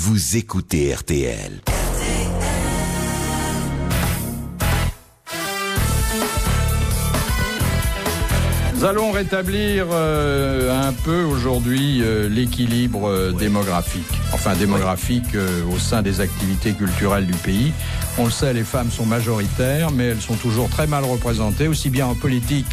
vous écoutez RTL. Nous allons rétablir un peu aujourd'hui l'équilibre démographique. Enfin, démographique au sein des activités culturelles du pays. On le sait, les femmes sont majoritaires, mais elles sont toujours très mal représentées, aussi bien en politique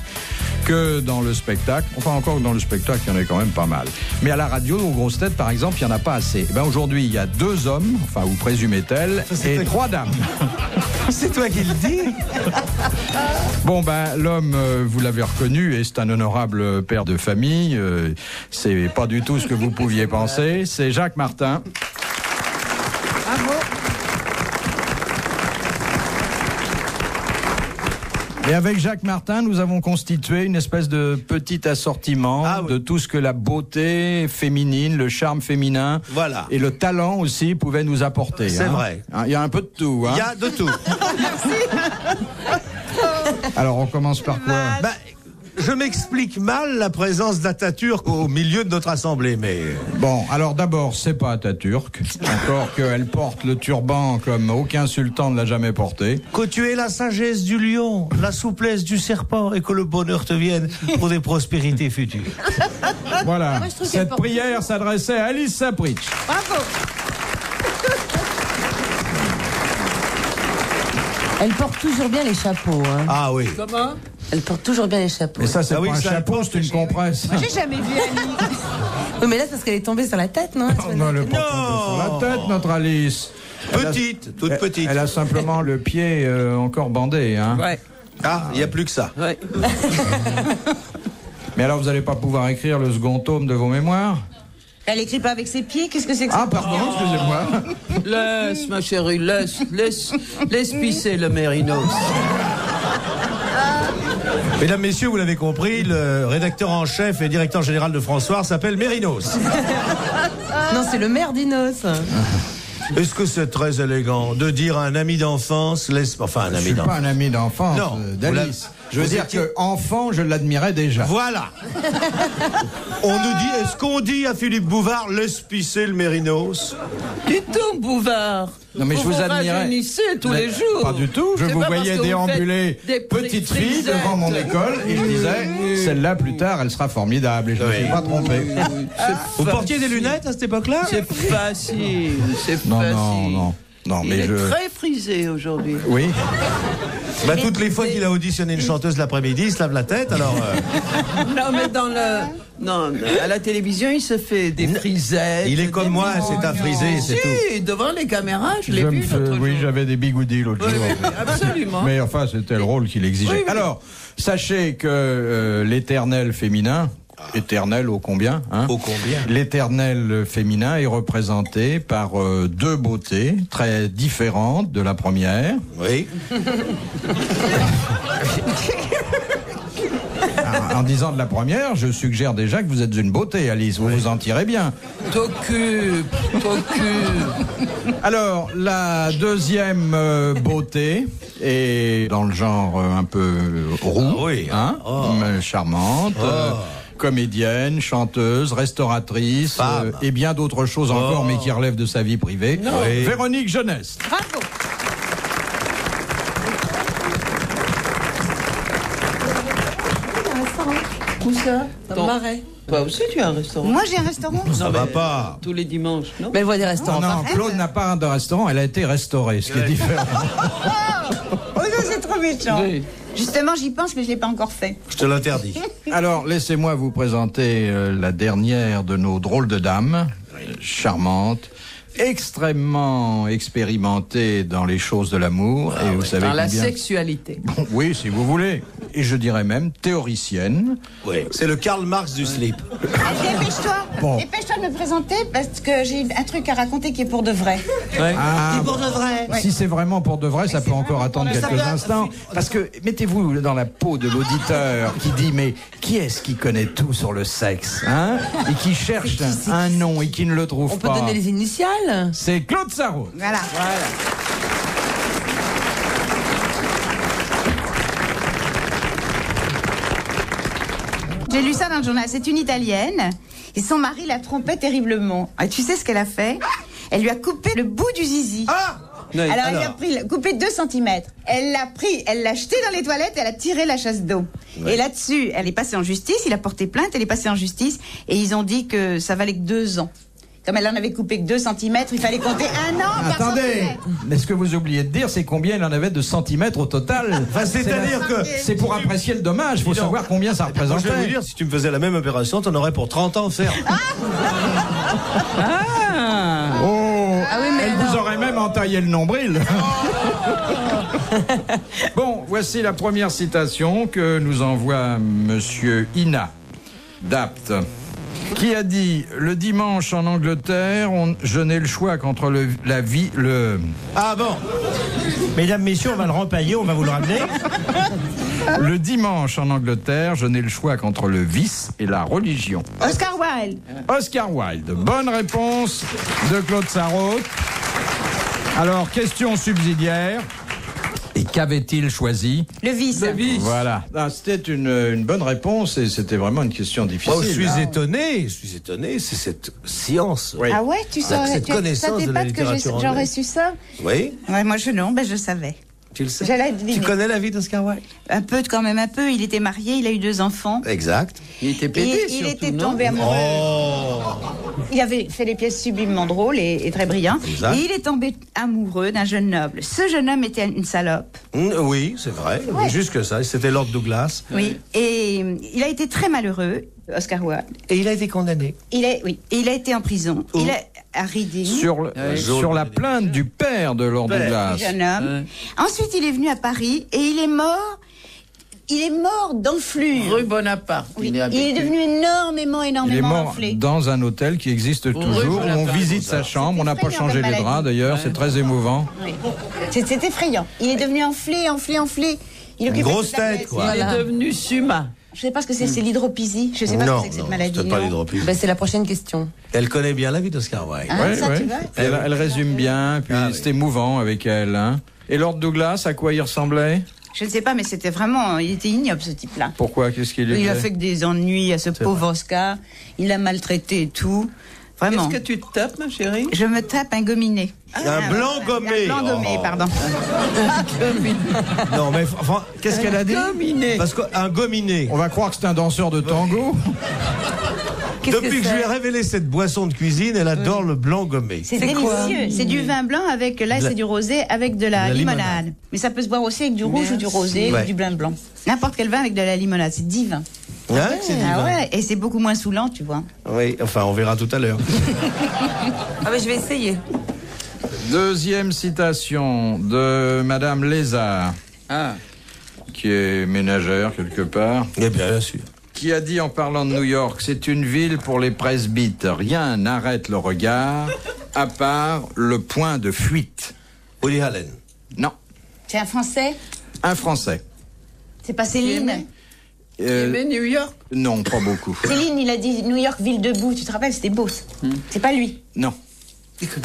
que dans le spectacle. Enfin, encore que dans le spectacle, il y en a quand même pas mal. Mais à la radio, aux grosses têtes, par exemple, il n'y en a pas assez. Aujourd'hui, il y a 2 hommes, enfin, vous présumez-t-elle, et 3 dames. C'est toi qui le dis. Bon, l'homme, vous l'avez reconnu, et c'est un honorable père de famille. C'est pas du tout ce que vous pouviez penser. C'est Jacques Martin. Bravo. Et avec Jacques Martin, nous avons constitué une espèce de petit assortiment de tout ce que la beauté féminine, le charme féminin et le talent aussi pouvaient nous apporter. C'est vrai. Il y a un peu de tout. Il y a de tout. Alors, on commence par quoi? Je m'explique mal la présence d'Atatürk au milieu de notre assemblée, mais... Bon, alors d'abord, c'est pas Atatürk. Encore qu'elle porte le turban comme aucun sultan ne l'a jamais porté. Que tu aies la sagesse du lion, la souplesse du serpent et que le bonheur te vienne pour des prospérités futures. Voilà. Moi, cette prière s'adressait à Alice Sapritch. Bravo. Elle porte toujours bien les chapeaux. Hein. Ah oui. Comment? Elle porte toujours bien les chapeaux. Mais ça, c'est pas un chapeau, c'est une compresse. Moi, j'ai jamais vu Annie. Oui, mais là, c'est parce qu'elle est tombée sur la tête, non? Elle est pas tombée sur la tête, notre Alice. Toute petite. Elle a simplement le pied encore bandé. Hein. Ouais. Ah, il n'y a plus que ça. Ouais. Mais alors, vous n'allez pas pouvoir écrire le second tome de vos mémoires? Elle écrit pas avec ses pieds, qu'est-ce que c'est que ça? Ah, pardon, excusez-moi. Laisse, ma chérie, laisse pisser le mérinos. Mesdames, messieurs, vous l'avez compris, le rédacteur en chef et directeur général de François s'appelle Mérinos. Non, c'est le maire d'Inos. Est-ce que c'est très élégant de dire à un ami d'enfance, Je suis pas un ami d'enfance d'Alice. Je veux dire que enfant, je l'admirais déjà. Voilà. Est-ce qu'on dit à Philippe Bouvard, laisse pisser le Mérinos? Du tout, Bouvard. Non, mais je vous admirais. Rajeunissez tous les jours. Pas du tout. Je C'est vous pas voyais parce que vous déambuler faites des petite fille frisettes. devant mon école et je disais, celle-là plus tard, elle sera formidable. Et je ne me suis pas trompé. Vous portiez des lunettes à cette époque-là? C'est facile, Non, Il mais est très frisé aujourd'hui. Oui. Toutes les fois qu'il a auditionné une chanteuse l'après-midi, il se lave la tête, alors... Non, mais à la télévision, il se fait des frisettes. Il est comme moi, c'est un frisé, c'est tout. Si, devant les caméras, je l'ai vu l'autre jour. Oui, j'avais des bigoudis l'autre jour. Oui, absolument. Mais enfin, c'était le rôle qu'il exigeait. Oui. Alors, sachez que l'éternel féminin, éternel ô combien, hein, Ô combien. L'éternel féminin est représenté par 2 beautés très différentes de la première. Oui. En disant de la première, je suggère déjà que vous êtes une beauté, Alice. Vous vous en tirez bien. T'occupe. Alors, la deuxième beauté est dans le genre un peu roux, charmante, comédienne, chanteuse, restauratrice et bien d'autres choses encore, mais qui relèvent de sa vie privée. Véronique Jeunesse. Bravo. Où ça? Dans le Marais. Toi aussi, tu as un restaurant. Moi, j'ai un restaurant. Ça va pas. Tous les dimanches, non? Mais elle voit des restaurants. Non, Claude n'a pas de restaurant, elle a été restaurée, ce qui est différent. Oh non, c'est trop méchant. Oui. Justement, j'y pense, mais je l'ai pas encore fait. Je te l'interdis. Alors, laissez-moi vous présenter la dernière de nos drôles de dames, charmante, extrêmement expérimentée dans les choses de l'amour. Et vous savez Dans la combien... sexualité. Bon, oui, si vous voulez. Et je dirais même théoricienne. Oui. C'est le Karl Marx du slip. Dépêche-toi. Bon. Dépêche-toi de me présenter parce que j'ai un truc à raconter qui est pour de vrai. Ah, Pour de vrai. si c'est vraiment pour de vrai, ça peut encore attendre quelques instants. Parce que mettez-vous dans la peau de l'auditeur qui dit mais qui est-ce qui connaît tout sur le sexe, hein, et qui cherche un nom et qui ne le trouve On peut pas. donner les initiales? C'est Claude Sarraute. Voilà. J'ai lu ça dans le journal. C'est une Italienne et son mari la trompait terriblement. Et tu sais ce qu'elle a fait? Elle lui a coupé le bout du zizi. Ah! Alors, elle lui a coupé 2 cm. Elle l'a jeté dans les toilettes, elle a tiré la chasse d'eau. Ouais. Et là-dessus, elle est passée en justice, il a porté plainte, elle est passée en justice, et ils ont dit que ça valait que 2 ans. Comme elle en avait coupé que 2 cm, il fallait compter 1 an par centimètre. Mais ce que vous oubliez de dire, c'est combien il en avait de centimètres au total. Enfin, c'est-à-dire que... C'est pour apprécier le dommage, il faut savoir combien ça représentait. Je vais vous dire, si tu me faisais la même opération, t'en aurais pour 30 ans ferme. Ah oui, mais elle vous aurait même entaillé le nombril. Bon, voici la première citation que nous envoie Monsieur Ina d'Apt, qui a dit: le dimanche en Angleterre, je n'ai le choix qu'entre la vie, le... Ah bon. Mesdames, messieurs, on va le rempailler, on va vous le ramener. Le dimanche en Angleterre, je n'ai le choix qu'entre le vice et la religion. Oscar Wilde. Oscar Wilde. Bonne réponse de Claude Sarraute. Alors, question subsidiaire. Et qu'avait-il choisi? Le vice. Voilà. Ah, c'était une bonne réponse et c'était vraiment une question difficile. Oh, je suis étonné, c'est cette science. Oui. Ah ouais, tu saurais, cette connaissance de la littérature j'aurais anglaise. su ça? Oui. Ouais, moi je savais. Tu le sais. J'allais deviner. Tu connais la vie d'Oscar Wilde? Quand même un peu. Il était marié, il a eu 2 enfants. Exact. Il était pédé, Et surtout, il était non? tombé amoureux. Oh. Il avait fait des pièces sublimement drôles et très brillantes. Exact. Et il est tombé amoureux d'un jeune noble. Ce jeune homme était une salope. Oui, c'est vrai. Ouais. Juste que ça. C'était Lord Douglas. Oui. Et il a été très malheureux, Oscar Wilde. Et il a été condamné. Et il a été en prison. Où? Il a à Reading. Sur la plainte du père de Lord Douglas. Le jeune homme. Ensuite, il est venu à Paris et il est mort. Il est mort d'enflure. Rue Bonaparte. Oui. Il Il est devenu énormément Il est mort enflé. dans un hôtel qui existe toujours. Bonaparte. On visite sa chambre. On n'a pas effrayant changé comme les draps maladie. d'ailleurs. C'est très émouvant. Oui. C'est effrayant. Il est devenu enflé. Il occupait grosse toute la tête, pièce. quoi. Il est devenu Suma. Je sais pas ce que c'est l'hydropisie. Je sais pas Non, ce que c'est que cette non, maladie. c'est pas non. l'hydropisie. c'est la prochaine question. Elle connaît bien la vie d'Oscar Wilde. Ah, Ouais, ça, ouais. tu vois. Elle résume bien. Puis Ah, c'est émouvant avec elle. Hein. Et Lord Douglas, à quoi il ressemblait? Je ne sais pas, mais c'était vraiment... Il était ignoble, ce type-là. Pourquoi? Qu'est-ce qu'il Il a était? fait que des ennuis à ce pauvre Oscar. Il l'a maltraité et tout. Vraiment. Qu'est-ce que tu te tapes, ma chérie? Je me tape un gominé. Un blanc gommé. Un blanc gommé, Oh. pardon. Non, mais enfin, qu'est-ce qu'elle a dit? Gominé. Parce qu'un gominé. On va croire que c'est un danseur de tango. Depuis que je lui ai révélé cette boisson de cuisine, elle adore le blanc gommé. C'est délicieux. C'est du vin blanc avec, là, c'est du rosé avec de la limonade. Mais ça peut se boire aussi avec du rouge ou du rosé Ouais. ou du blanc. N'importe quel vin avec de la limonade. C'est divin. Hein, c'est divin. Ah ouais, et c'est beaucoup moins saoulant, tu vois. Oui, enfin, on verra tout à l'heure. Ah mais je vais essayer. Deuxième citation de Madame Lézard, qui est ménagère quelque part, Eh bien sûr. qui a dit en parlant de New York: c'est une ville pour les presbytes. Rien n'arrête le regard à part le point de fuite. Woody Allen. Non, C'est un Français? un Français. C'est pas Céline? Mais New York. Non, pas beaucoup. Céline, il a dit New York, ville debout. Tu te rappelles, c'était beau. Ça. C'est pas lui. Non.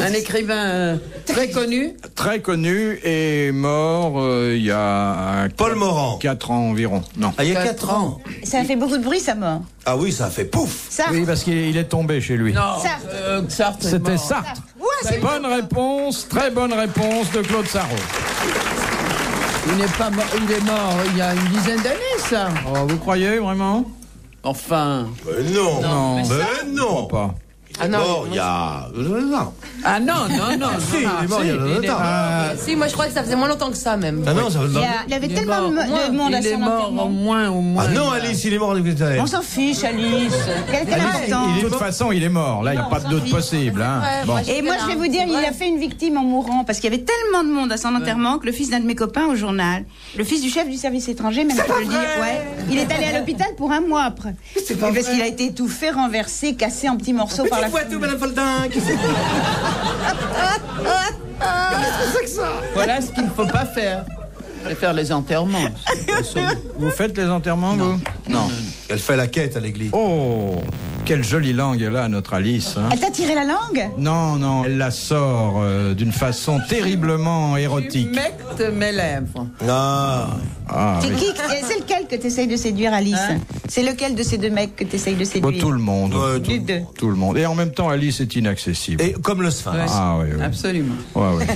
Un écrivain très connu. Très connu et mort il y a Paul Morand. 4 ans environ. Non. Ah, il y a 4 4 ans. Ça a fait beaucoup de bruit, sa mort. Ah oui, ça a fait pouf. Sartre. Oui, parce qu'il est tombé chez lui. Non, Sartre. Sartre est C'était mort. Sartre. Ouais, c'est Bonne réponse, très bonne réponse de Claude Sarraute. Il n'est pas mort, il est mort il y a une dizaine d'années, ça. Oh, vous croyez vraiment? Enfin. Non. Non. Mais non. Pas. Il est mort il y a... Non. Ah non. Si, il est mort il y a longtemps. Si, moi je crois que ça faisait moins longtemps que ça même. Ah non, ça veut Il avait tellement de monde à Il est son mort enterrement. au moins. Ah non, Alice, il est mort depuis tout à l'heure. On s'en fiche, Alice. Quel attend. De toute façon, il est mort. Là, il n'y a pas de doute possible. Hein. Ouais, Bon. moi, Et moi, je vais vous dire, il a fait une victime en mourant, parce qu'il y avait tellement de monde à son enterrement que le fils d'un de mes copains au journal, le fils du chef du service étranger, même je peux le dire, ouais, il est allé à l'hôpital pour 1 mois après. Et parce qu'il a été étouffé, renversé, cassé en petits morceaux par la foule. Madame Foldin. Voilà ce qu'il ne faut pas faire. C'est faire les enterrements. Vous faites les enterrements, vous? Non. Elle fait la quête à l'église. Oh, Quelle jolie langue elle a, notre Alice. Hein. Elle t'a tiré la langue? Non, elle la sort d'une façon terriblement érotique. Tu mectes mes lèvres. Ah, oui. C'est lequel que tu essayes de séduire, Alice? C'est lequel de ces deux mecs que tu essayes de séduire? Tout le monde. Les deux. Tout le monde. Et en même temps, Alice est inaccessible. Et comme le sphinx. Ah oui, oui. Absolument. Ouais.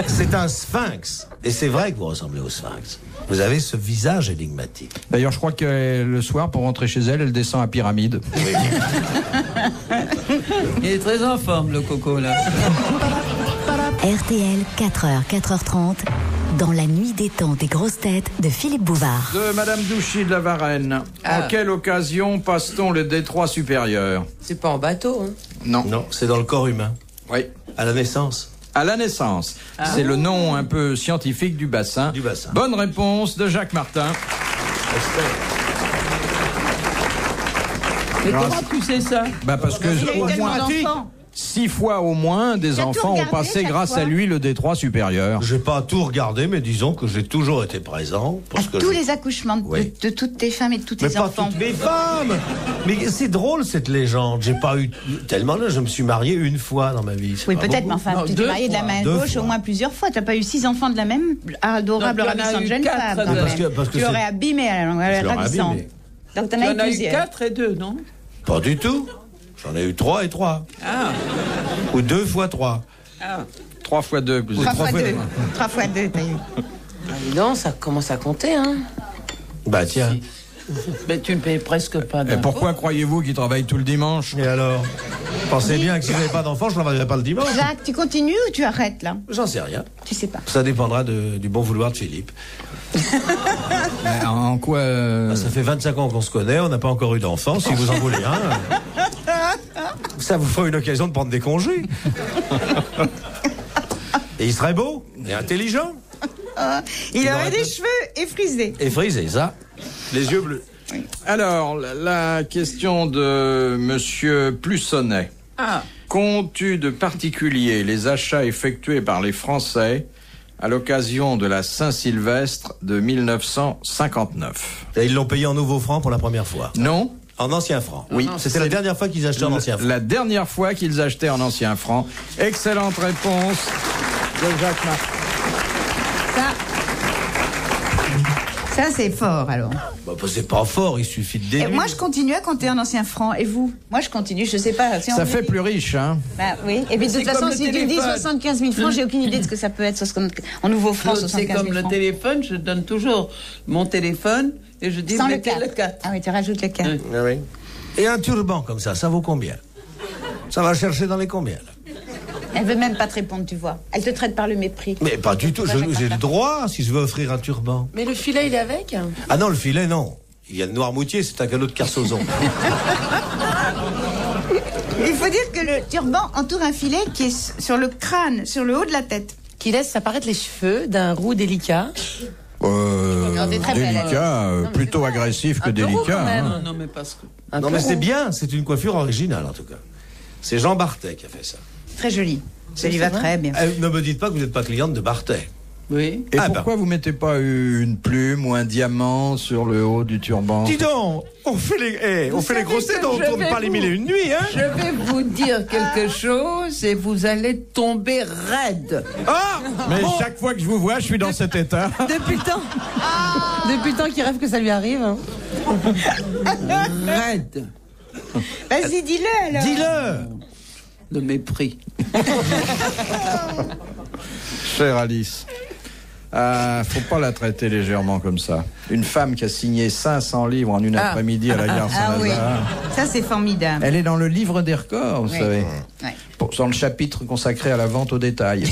C'est un sphinx. Et c'est vrai que vous ressemblez au sphinx. Vous avez ce visage énigmatique. D'ailleurs, je crois que le soir, pour rentrer chez elle, elle descend à Pyramide. Il est très en forme, le coco, là. RTL, 4h, 4h30, dans la nuit des temps des grosses têtes de Philippe Bouvard. De Madame Douchy de la Varenne. En quelle occasion passe-t-on le détroit supérieur? C'est pas en bateau, hein. Non. Non, c'est dans le corps humain. Oui. À la naissance. À la naissance. C'est le nom un peu scientifique du bassin. Du bassin. Bonne réponse de Jacques Martin. Mais comment tu sais ça? Parce que Il a eu au tellement moins d'enfants. 6 fois au moins, des T'as tout enfants ont regardé passé chaque grâce fois à lui le détroit supérieur. J'ai pas tout regardé, mais disons que j'ai toujours été présent. À Parce que tous les accouchements de toutes tes femmes et de tous tes Mais pas enfants. toutes mes femmes. Mais c'est drôle cette légende. J'ai pas eu tellement là. Je me suis marié une fois dans ma vie. C'est Oui, pas peut-être, beaucoup. mais enfin, Non, tu t'es deux marié de la fois. main Deux gauche fois. au moins plusieurs fois. T'as pas eu 6 enfants de la même adorable Donc, il y en a ravissante eu jeune 4 femme. de- quand parce même. que Tu c'est- l'aurais abîmé à la Je l'aurais ravissante. abîmé. Donc t'en Tu as en eu as eu plusieurs. 4 et 2, non? Pas du tout. J'en ai eu 3 et 3. Ah. Ou 2 fois 3. 3 fois 2. 3 fois fois 2. deux. 3 fois 2, t'as eu. Non, ça commence à compter, hein. Bah tiens. Mais tu ne payes presque pas Et d'impôts. pourquoi croyez-vous qu'il travaille tout le dimanche? Et alors? Pensez bien que si j'avais pas d'enfant, je n'en pas le dimanche. Jacques, tu continues ou tu arrêtes là? J'en sais rien. Tu sais pas. Ça dépendra du bon vouloir de Philippe. Mais en quoi Ça fait 25 ans qu'on se connaît, on n'a pas encore eu d'enfant. Si vous en voulez un, ça vous fera une occasion de prendre des congés. Et il serait beau et intelligent. Il aurait aurait des pas- cheveux et frisés. Et frisé, ça. Les yeux bleus. Alors, la question de Monsieur Plussonnet. Ah. Compte-tu de particulier les achats effectués par les Français à l'occasion de la Saint-Sylvestre de 1959? Et ils l'ont payé en nouveaux francs pour la première fois. Non? En anciens francs. Oui. C'était la dernière fois qu'ils achetaient en anciens francs. La dernière fois qu'ils achetaient en anciens francs. Excellente réponse de Jacques Martin. Ça, c'est fort alors. Bah, c'est pas fort, il suffit de Et déduire. moi, je continue à compter en anciens francs. Et vous? Moi, je continue, je sais pas. Si on Ça me fait dit- plus riche, hein? Bah oui. Et puis de C'est toute façon, comme le si tu me dis téléphone. 75 000 francs, j'ai aucune idée de ce que ça peut être en nouveaux francs, C'est 75 comme 000 le francs. téléphone, je donne toujours mon téléphone et je dis Sans le mettez 4. le 4. Ah oui, tu rajoutes le 4. Oui. Ah oui. Et un turban comme ça vaut combien? Ça va chercher dans les combien, là? Elle veut même pas te répondre, tu vois. Elle te traite par le mépris. Mais pas du tout, j'ai le droit si je veux offrir un turban. Mais le filet, il est avec? Ah non, le filet, non. Il y a le Noirmoutier, c'est un cadeau de Carsozon. Il faut dire que le turban entoure un filet qui est sur le crâne, sur le haut de la tête. Qui laisse apparaître les cheveux d'un roux délicat. Non, t'es très belle, Délicat, plutôt agressif que un peu roux, délicat. quand même. hein. Non, mais parce que... Un Non, peu mais c'est roux. bien, c'est une coiffure originale, en tout cas. C'est Jean Barthès qui a fait ça. Très joli. Ça lui va vrai très bien. Ne me dites pas que vous n'êtes pas cliente de Barthès. Oui. Et Ah pourquoi vous mettez pas une plume ou un diamant sur le haut du turban? Dis donc, on fait les grosses têtes, on je tourne vais pas les vous- mille et une nuits, hein? Je vais vous dire quelque chose et vous allez tomber raide. Ah! Mais chaque fois que je vous vois, je suis dans cet état. Depuis le temps. Depuis le temps qu'il rêve que ça lui arrive. hein. Raide. Vas-y, dis-le alors. Dis-le! Le mépris. Chère Alice, faut pas la traiter légèrement comme ça. Une femme qui a signé 500 livres en une après-midi à la gare Ah oui, Saint-Lazare. ça c'est formidable. Elle est dans le livre des records, vous Oui. savez. Ouais. Dans le chapitre consacré à la vente au détail.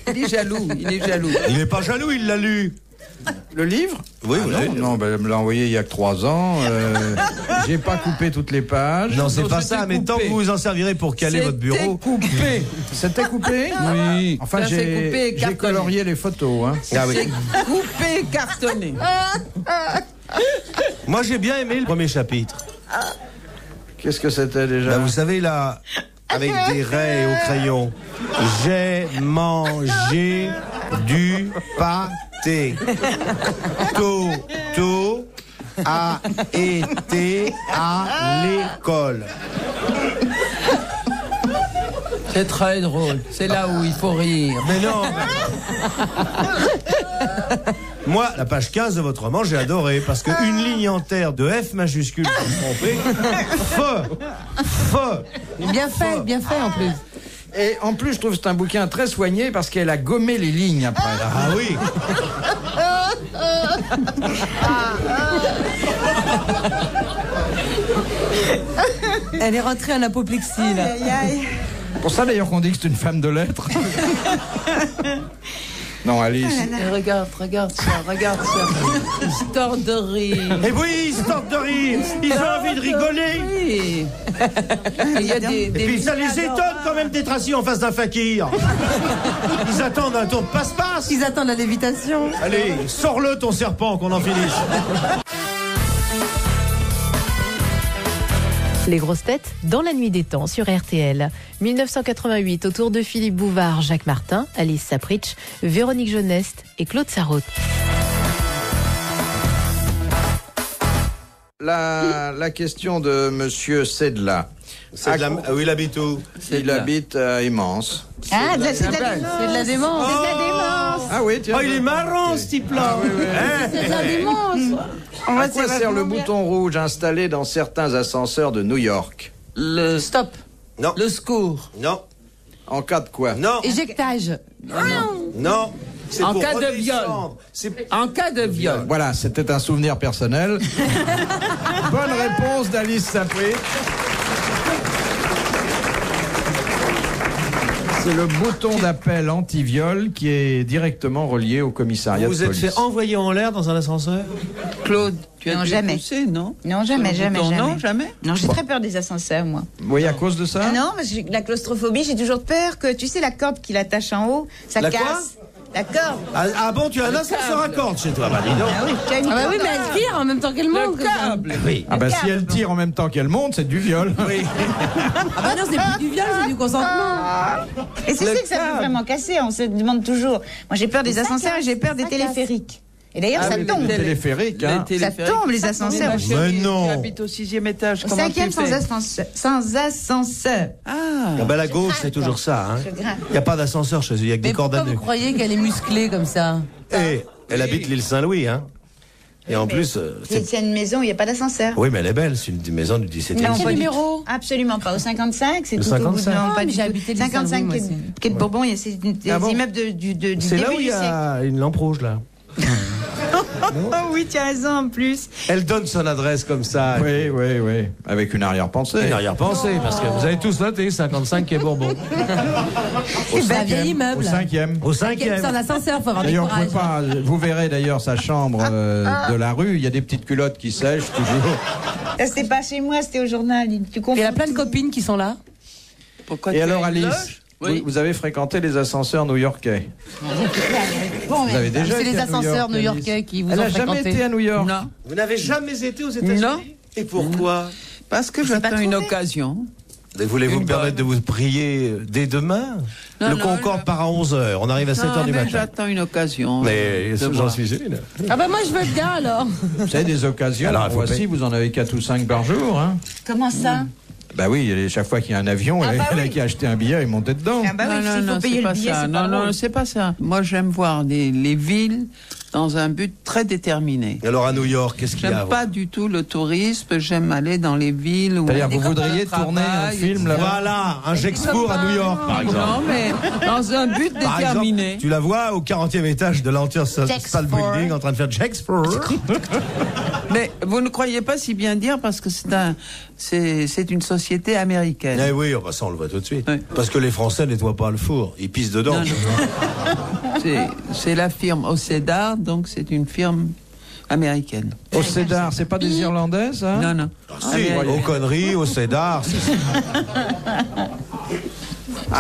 Il est jaloux, il est jaloux. Il n'est pas jaloux, il l'a lu. Le livre? Oui, Ah oui. non, elle me l'a envoyé il y a que 3 ans. J'ai pas coupé toutes les pages. Non, c'est Non, pas c'était ça, mais tant que coupé. vous vous en servirez pour caler votre bureau. Coupé. C'était coupé? Oui. Enfin, Ça, c'est coupé et j'ai cartonné. colorié les photos. Hein. Ah oui. C'est coupé, cartonné. Moi, j'ai bien aimé le premier chapitre. Qu'est-ce que c'était déjà? Bah, vous savez, là, avec des raies au crayon. J'ai mangé du pâté. Tôt, a été à l'école. C'est très drôle. C'est là où il faut rire. Mais non. Moi, la page 15 de votre roman, j'ai adoré, parce qu'une ligne entière de F majuscule, vous vous trompez, Bien fait en plus. Et en plus, je trouve que c'est un bouquin très soigné parce qu'elle a gommé les lignes après. Ah oui. Elle est rentrée en apoplexie, là. Aïe, aïe. Pour ça d'ailleurs qu'on dit que c'est une femme de lettres. Non, Alice. Et regarde ça. Ils se tordent de rire. Et oui, ils se tentent de rire. Ils ont envie de rigoler. Oui. Il y a des Et puis ça les étonne quand même d'être assis en face d'un fakir. Ils attendent un tour de passe-passe. Ils attendent la lévitation. Allez, sors-le ton serpent, qu'on en finisse. Les grosses têtes dans la nuit des temps sur RTL. 1988, autour de Philippe Bouvard, Jacques Martin, Alice Sapritch, Véronique Jeuneste et Claude Sarraute. La question de Monsieur Sedla. Où il habite où? Il habite à Immense. Ah, c'est de la C'est de la démence. C'est de la démence. Ah oui, tiens. Oh, il est marrant ce type-là. C'est de la démence. À quoi sert le bouton rouge installé dans certains ascenseurs de New York? Le stop. Non. Le secours. Non. En cas de quoi? Non. Éjectage. Non. C'est En pour cas de redescendre. viol. En cas de viol. Voilà, c'était un souvenir personnel. Bonne réponse d'Alice Sapritch. C'est le bouton d'appel anti-viol qui est directement relié au commissariat Vous de êtes police. fait envoyer en l'air dans un ascenseur? Claude, tu as Non, dû jamais. pousser, non? Non, jamais, Sur le jamais, bouton, jamais. Non, jamais. Non, j'ai très peur des ascenseurs, moi. Oui, à cause de ça? Ah non, parce que la claustrophobie, j'ai toujours peur que, tu sais, la corde qui l'attache en haut, ça La casse. quoi? La corde. Ah bon, tu as un ascenseur à cordes chez toi, bah dis donc. Ah oui, tu as une Ah bah corde. oui, mais elle tire en même temps qu'elle monte. Le comme ça. câble. Oui. Ah bah si câble. elle tire en même temps qu'elle monte, c'est du viol. Oui. Ah bah non, c'est plus du viol, c'est du consentement. Et c'est que ça peut vraiment casser, on se demande toujours. Moi, j'ai peur des ascenseurs et j'ai peur des téléphériques. Et d'ailleurs, ça tombe. Le téléphérique, hein. Ça tombe, les ascenseurs. Mais non. Tu habites au 6e étage. Au Comment 5e tu sans fais? ascenseur. Sans ascenseur. Ah. Ah bah la gauche, c'est toujours ça. Hein. Je grimpe. Il n'y a pas d'ascenseur chez eux, il n'y a que Mais des cordes à pourquoi nœuds. vous croyez qu'elle est musclée comme ça? Et elle habite l'île Saint-Louis, hein. Et en plus, C'est une maison où il n'y a pas d'ascenseur. oui, mais elle est belle, c'est une maison du 17e Non, siècle. pas du numéro tout. Absolument pas. Au 55, c'est Le tout au bout de 55. non, pas Ah, mais du j'ai tout. habité le 55 Saint-Louis, moi quai de Bourbon, c'est des Ah bon immeubles du début C'est là où il du y siècle. a une lampe rouge, là. Oh oui, tu as raison en plus. Elle donne son adresse comme ça. Oui, oui, oui. Avec une arrière-pensée. Une arrière-pensée, parce que vous avez tous noté 55 quai Bourbon. C'est un vieil Au immeuble. 5e. Au C'est 5e. un ascenseur, faut avoir du D'ailleurs, courage. vous verrez d'ailleurs sa chambre de la rue. Il y a des petites culottes qui sèchent toujours. Ça, c'était pas chez moi, c'était au journal. Tu confonds. Il y a plein de copines qui sont là. Pourquoi Et tu as alors, une Alice, loge? Oui. vous avez fréquenté les ascenseurs new-yorkais. Vous avez déjà C'est été les à New ascenseurs York, new-yorkais Alice qui vous Elle ont n'a jamais fréquenté. été à New York. Non. Vous n'avez jamais été aux États-Unis? Non. Et pourquoi? Parce que j'attends une occasion. Voulez-vous me Une permettre de bonne. vous prier dès demain? Non, Le non, Concorde je- part à 11h. On arrive à 7h Non, du mais matin. j'attends une occasion. Mais de j'en voir. suis une. Ah bah moi je veux bien alors. Vous savez, des occasions. Alors, il faut Voici, payer. vous en avez 4 ou 5 par jour. Hein. Comment ça? Bah oui, chaque fois qu'il y a un avion, Ah elle bah elle a oui. qui a acheté un billet et monter dedans. Ah bah oui, Non, s'il non, faut non, payer c'est le pas billet, ça. c'est Non, pas non, drôle. c'est pas ça. Moi, j'aime voir les villes dans un but très déterminé. Alors à New York, qu'est-ce qu'il y a à J'aime voir? pas du tout le tourisme. J'aime aller dans les villes où. C'est-à-dire, on a vous des voudriez copains tourner un travaillent, film etc. là-bas? Voilà, un Gexpo à New York, par exemple. Non, mais dans un but Par déterminé. exemple, tu la vois au 40e étage de l'Empire State Building en train de faire Gexpo. Mais vous ne croyez pas si bien dire parce que c'est une société américaine. Eh oui, bah ça on le voit tout de suite. Oui. Parce que les Français nettoient pas le four, ils pissent dedans. Non, non. C'est la firme Océdar, donc c'est une firme américaine. Au Cédar, c'est pas des Irlandaises, hein? Non, non. Si, aux conneries, au Cédar. C'est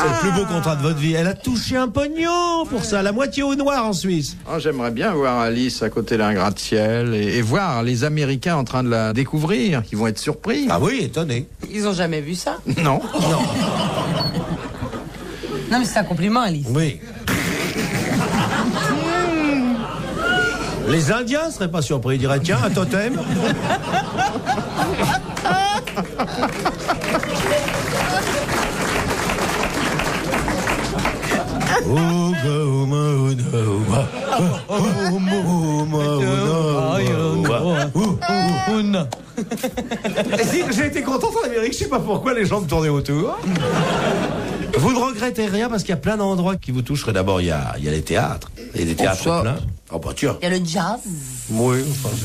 le plus beau contrat de votre vie. Elle a touché un pognon pour ça, la moitié au noir en Suisse. Oh, j'aimerais bien voir Alice à côté d'un gratte-ciel et voir les Américains en train de la découvrir, qui vont être surpris. Ah oui, étonné. Ils ont jamais vu ça. Non. Non mais c'est un compliment Alice. Oui. Les Indiens seraient pas surpris, ils diraient tiens, un totem. J'ai été content en Amérique, je sais pas pourquoi les gens me tournaient autour. Vous ne regrettez rien parce qu'il y a plein d'endroits qui vous toucheraient. D'abord, il y a les théâtres. Et des théâtres pleins. Oh, bah tiens. Il y a le jazz. Oui.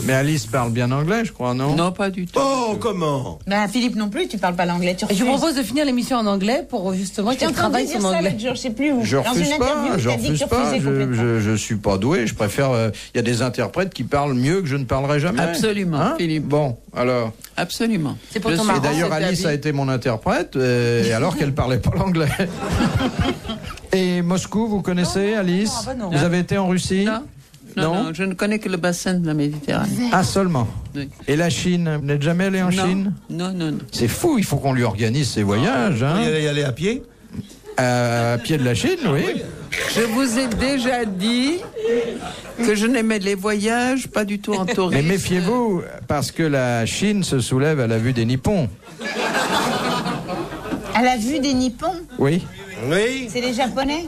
Mais Alice parle bien anglais, je crois, non? Non, pas du tout. Oh, comment? Ben, Philippe non plus, tu parles pas l'anglais. Tu Et je refuses. vous propose de finir l'émission en anglais pour justement Je t'ai qu'il entendu travaille dire son ça anglais. l'autre jour, je sais plus où. Je Dans une refuse interview, pas, je t'as dit que refuse tu pas, refusais complètement. je suis pas doué, je préfère, il y a des interprètes qui parlent mieux que je ne parlerai jamais. Absolument, Hein Philippe. Bon, alors. Absolument. C'est pour Je ton suis Et marrant, d'ailleurs, cet Alice avis. a été mon interprète, et alors qu'elle parlait pas l'anglais. Et Moscou, vous connaissez, Alice? non, ah bah non. Vous avez été en Russie? Non, je ne connais que le bassin de la Méditerranée. Ah, seulement. Oui. Et la Chine? Vous n'êtes jamais allé en Chine? Non. C'est fou, il faut qu'on lui organise ses voyages. Hein. Y aller à pied? À pied de la Chine, oui. Je vous ai déjà dit que je n'aimais les voyages pas du tout en tourisme. Mais méfiez-vous, parce que la Chine se soulève à la vue des Nippons. À la vue des Nippons, Oui. Oui. c'est les Japonais.